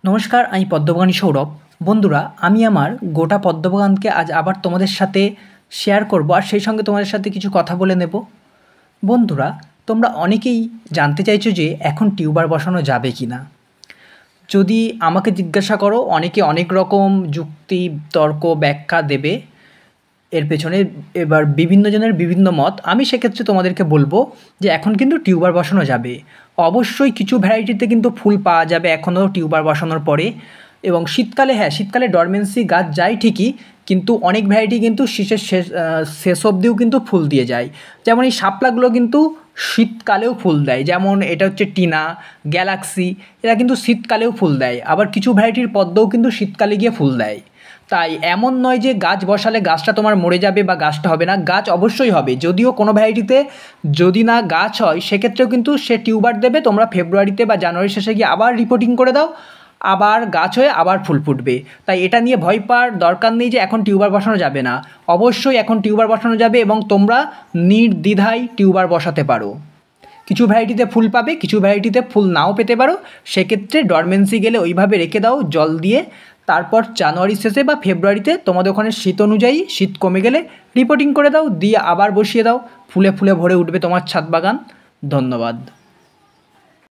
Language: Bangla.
নমস্কার, আমি পদ্মবাগানী সৌরভ। বন্ধুরা, আমি আমার গোটা পদ্মবাগানকে আজ আবার তোমাদের সাথে শেয়ার করব, আর সেই সঙ্গে তোমাদের সাথে কিছু কথা বলে নেব। বন্ধুরা, তোমরা অনেকেই জানতে চাইছো যে এখন টিউবার বসানো যাবে কি না। যদি আমাকে জিজ্ঞাসা করো, অনেকে অনেক রকম যুক্তি, তর্ক, ব্যাখ্যা দেবে এর পেছনে। এবার বিভিন্ন জনের বিভিন্ন মত। আমি সেক্ষেত্রে তোমাদেরকে বলবো যে এখন কিন্তু টিউবার বসানো যাবে। অবশ্যই কিছু ভ্যারাইটিতে কিন্তু ফুল পাওয়া যাবে এখনও টিউবার বসানোর পরে। এবং শীতকালে ডরমেন্সি গাছ যায় ঠিকই, কিন্তু অনেক ভ্যারাইটি কিন্তু শেষ অবধিও কিন্তু ফুল দিয়ে যায়। যেমন এই শাপলাগুলো কিন্তু শীতকালেও ফুল দেয়, যেমন এটা হচ্ছে টিনা, গ্যালাক্সি, এরা কিন্তু শীতকালেও ফুল দেয়। আবার কিছু ভ্যারাইটির পদ্মও কিন্তু শীতকালে গিয়ে ফুল দেয়। তাই এমন নয় যে গাছ বসালে গাছটা তোমার মরে যাবে বা গাছটা হবে না, গাছ অবশ্যই হবে। যদিও কোনো ভ্যারাইটিতে যদি না গাছ হয়, সেক্ষেত্রেও কিন্তু সে টিউবার দেবে, তোমরা ফেব্রুয়ারিতে বা জানুয়ারির শেষে গিয়ে আবার রিপোর্টিং করে দাও, আবার গাছ হয়ে আবার ফুল ফুটবে। তাই এটা নিয়ে ভয় পাওয়ার দরকার নেই যে এখন টিউবার বসানো যাবে না। অবশ্যই এখন টিউবার বসানো যাবে এবং তোমরা নির্দ্বিধায় টিউবার বসাতে পারো। কিছু ভ্যারাইটিতে ফুল পাবে, কিছু ভ্যারাইটিতে ফুল নাও পেতে পারো। সেক্ষেত্রে ডরমেন্সি গেলে ওইভাবে রেখে দাও জল দিয়ে, তারপর জানুয়ারির শেষে বা ফেব্রুয়ারিতে তোমাদের ওখানে শীত অনুযায়ী, শীত কমে গেলে রিপোর্টিং করে দাও, দিয়ে আবার বসিয়ে দাও। ফুলে ফুলে ভরে উঠবে তোমার ছাদ বাগান। ধন্যবাদ।